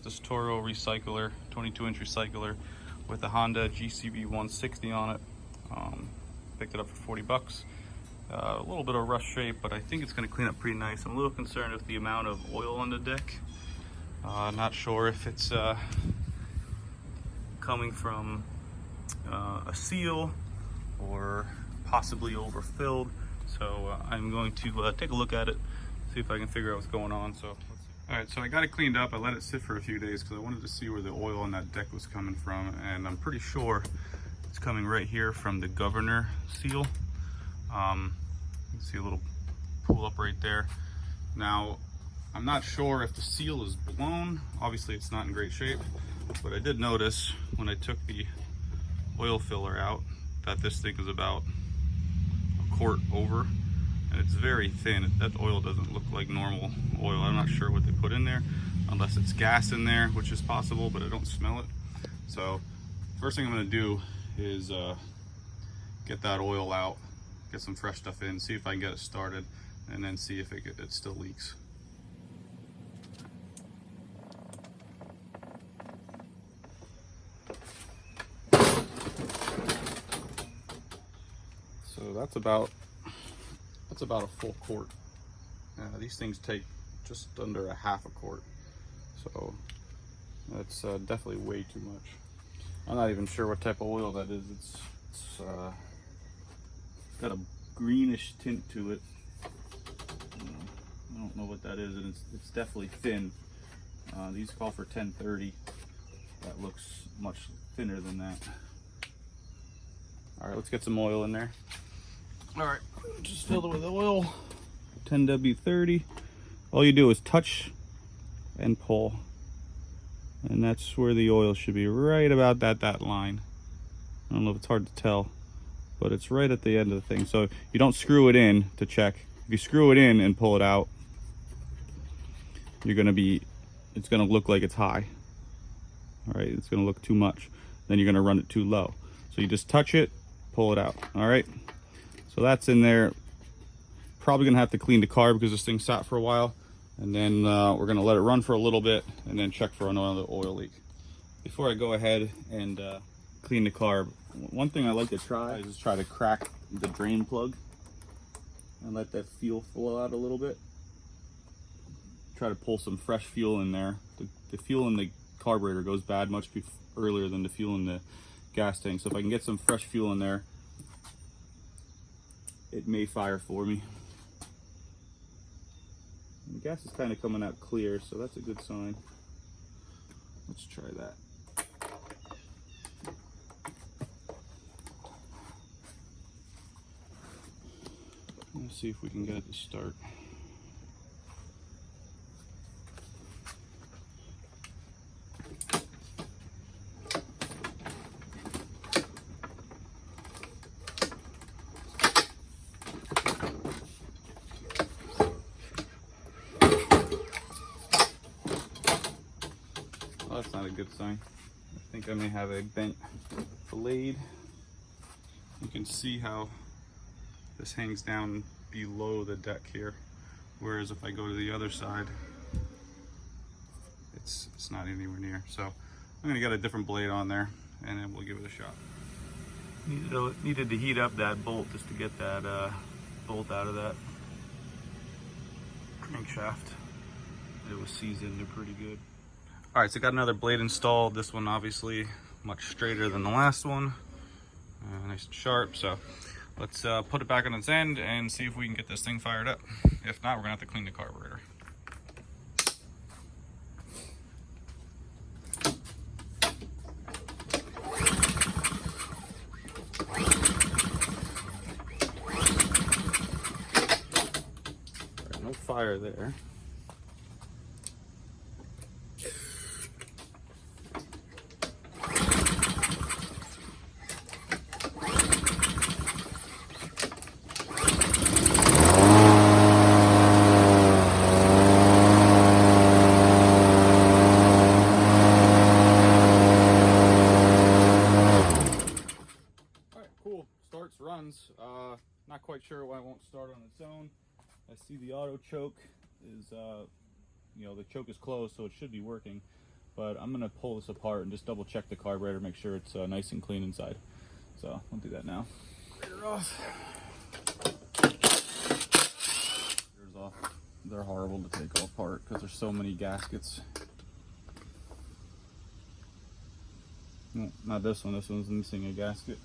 this Toro recycler, 22-inch recycler with a Honda GCV160 on it. Picked it up for 40 bucks. A little bit of rust shape, but I think it's going to clean up pretty nice. I'm a little concerned with the amount of oil on the deck. Not sure if it's coming from a seal or possibly overfilled. So I'm going to take a look at it, see if I can figure out what's going on. So, all right, so I got it cleaned up. I let it sit for a few days because I wanted to see where the oil on that deck was coming from, and I'm pretty sure it's coming right here from the governor seal. You can see a little pool up right there. Now, I'm not sure if the seal is blown. Obviously, it's not in great shape, but I did notice when I took the oil filler out that this thing is about a quart over, and it's very thin. That oil doesn't look like normal oil. I'm not sure what they put in there, unless it's gas in there, which is possible, but I don't smell it. So first thing I'm going to do is get that oil out, get some fresh stuff in, see if I can get it started, and then see if it still leaks. So that's about a full quart. These things take just under a half a quart, so that's definitely way too much. I'm not even sure what type of oil that is. It's got a greenish tint to it. I don't know what that is, and it's definitely thin. These call for 1030. That looks much thinner than that. All right, let's get some oil in there. All right, just fill it with oil. 10W30. All you do is touch and pull, and that's where the oil should be, right about that line. I don't know if it's hard to tell, but it's right at the end of the thing. So you don't screw it in to check. If you screw it in and pull it out, it's gonna look like it's high. All right, it's gonna look too much. Then you're gonna run it too low. So you just touch it, pull it out. All right, so that's in there. Probably gonna have to clean the carb because this thing sat for a while, and then we're gonna let it run for a little bit and then check for another oil leak. Before I go ahead and clean the carb, one thing I like to try is try to crack the drain plug and let that fuel flow out a little bit. Try to pull some fresh fuel in there. The fuel in the carburetor goes bad much earlier than the fuel in the gas tank. So if I can get some fresh fuel in there, it may fire for me. And the gas is kind of coming out clear, so that's a good sign. Let's try that. Let's see if we can get it to start. Well, that's not a good sign. I think I may have a bent blade. You can see how this hangs down below the deck here, whereas if I go to the other side, it's not anywhere near. So I'm gonna get a different blade on there, and then we'll give it a shot. Needed to heat up that bolt just to get that bolt out of that crankshaft. It was seasoned pretty good. All right, so got another blade installed. This one obviously much straighter than the last one, nice and sharp. So let's put it back on its end and see if we can get this thing fired up. If not, we're gonna have to clean the carburetor. All right, no fire there. Runs. Not quite sure why it won't start on its own. I see the auto choke is, you know, the choke is closed, so it should be working. but I'm gonna pull this apart and just double check the carburetor, make sure it's nice and clean inside. So I'll do that now. Carburetor off. Carburetors off. They're horrible to take all apart because there's so many gaskets. No, not this one. This one's missing a gasket.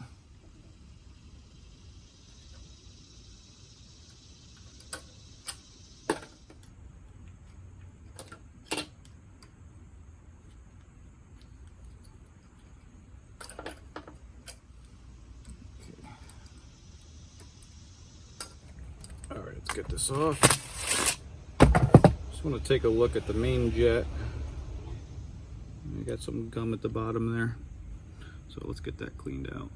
All right, let's get this off. Just want to take a look at the main jet. You got some gum at the bottom there, so let's get that cleaned out.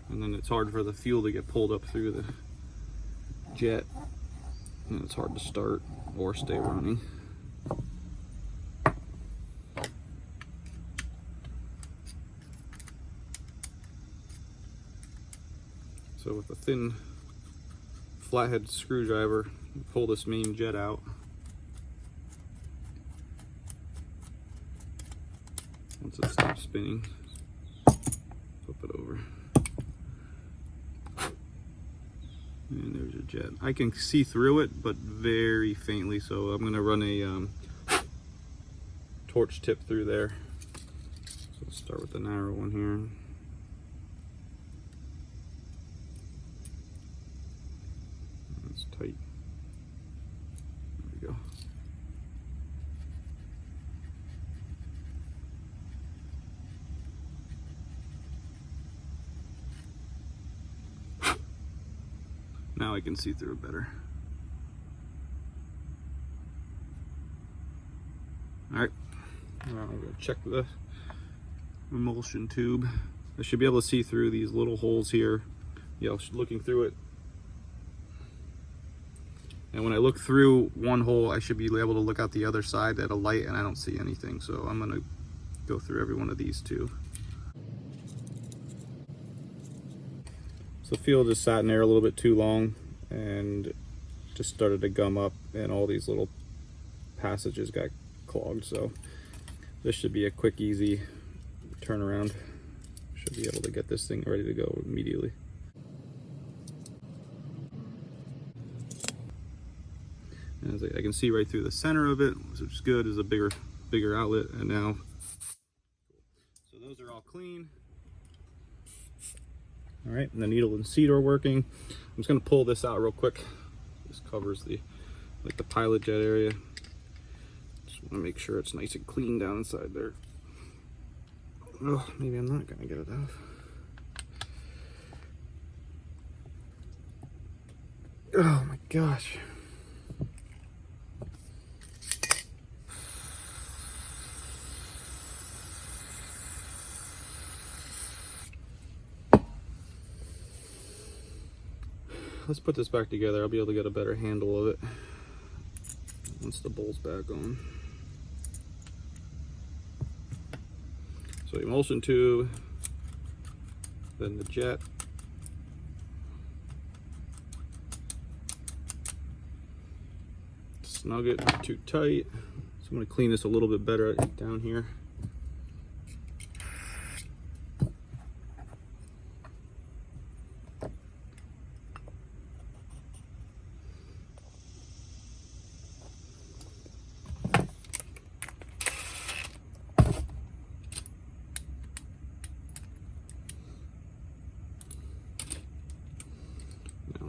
And then it's hard for the fuel to get pulled up through the jet, and it's hard to start or stay running. So with a thin flathead screwdriver, pull this main jet out. Once it stops spinning, flip it over. And there's your jet. I can see through it, but very faintly, so I'm gonna run a torch tip through there. So let's start with the narrow one here. That's tight. There we go. Now I can see through it better. All right, I'm gonna check the emulsion tube. I should be able to see through these little holes here. Yeah, looking through it. And when I look through one hole, I should be able to look out the other side at a light, and I don't see anything. So I'm gonna go through every one of these too. So the fuel just sat in there a little bit too long and just started to gum up, and all these little passages got clogged. So this should be a quick, easy turnaround. Should be able to get this thing ready to go immediately. And I can see right through the center of it, which is good. Is a bigger outlet, and now so those are all clean. All right, and the needle and seat are working. I'm just gonna pull this out real quick. This covers the pilot jet area. Just wanna make sure it's nice and clean down inside there. Oh, maybe I'm not gonna get it off. Oh my gosh. Let's put this back together. I'll be able to get a better handle of it once the bowl's back on. So the emulsion tube, then the jet. Snug it, not too tight. So I'm going to clean this a little bit better down here.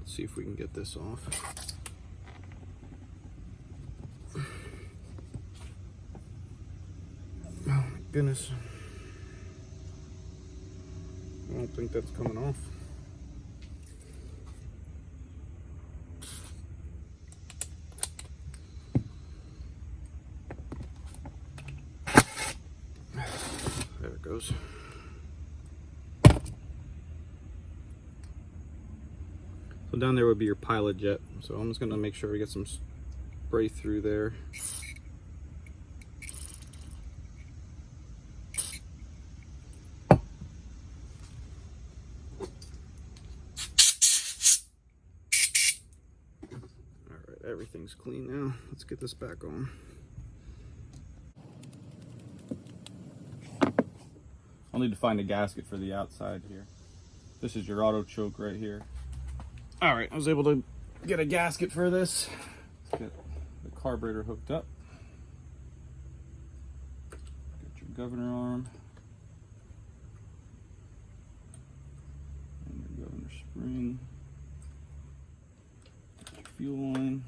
See if we can get this off. Oh my goodness. I don't think that's coming off. There it goes. So down there would be your pilot jet. So I'm just gonna make sure we get some spray through there. everything's clean now. Let's get this back on. I'll need to find a gasket for the outside here. This is your auto choke right here. All right, I was able to get a gasket for this. Let's get the carburetor hooked up. Get your governor arm. And your governor spring. Get your fuel line.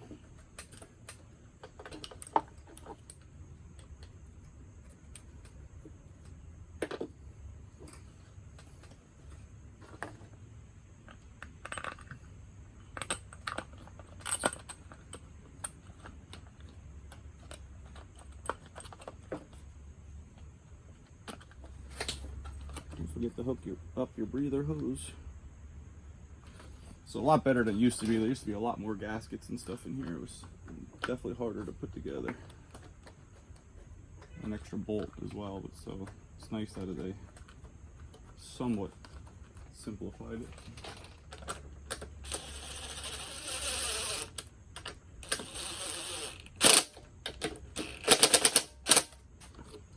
Don't forget to hook up your breather hose. It's a lot better than it used to be. There used to be a lot more gaskets and stuff in here. It was definitely harder to put together. An extra bolt as well, but so it's nice that they somewhat simplified it.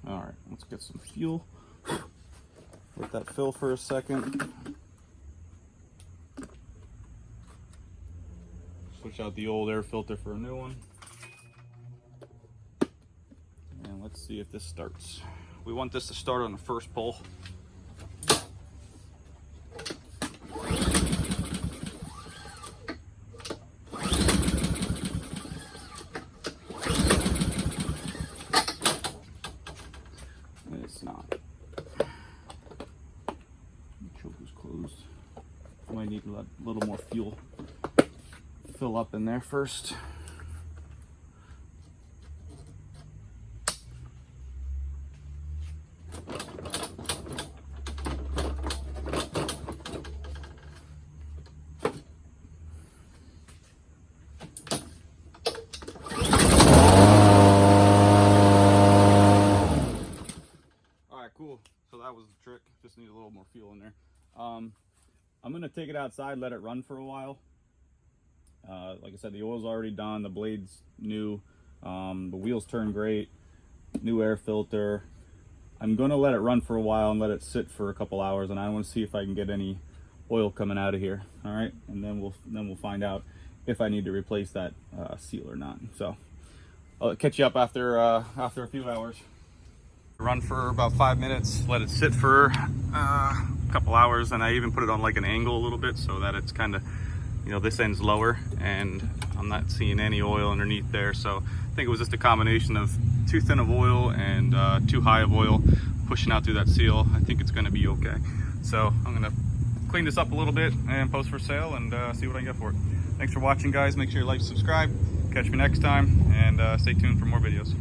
All right, let's get some fuel. Let that fill for a second. Switch out the old air filter for a new one. And let's see if this starts. We want this to start on the first pull. It's not. The choke is closed. I might need to let a little more fuel fill up in there first. Cool. So that was the trick. Just need a little more fuel in there. I'm gonna take it outside, let it run for a while. Like I said, the oil's already done, the blade's new, the wheels turn great, new air filter. I'm gonna let it run for a while and let it sit for a couple hours, and I want to see if I can get any oil coming out of here. All right, and then we'll find out if I need to replace that seal or not. So I'll catch you up after a few hours. Run for about 5 minutes, let it sit for a couple hours, and I even put it on like an angle a little bit so that it's kind of, you know, this end's lower and I'm not seeing any oil underneath there. So I think it was just a combination of too thin of oil and too high of oil pushing out through that seal. I think it's going to be okay. So I'm going to clean this up a little bit and post for sale and see what I can get for it. Thanks for watching, guys. Make sure you like, subscribe. Catch me next time, and stay tuned for more videos.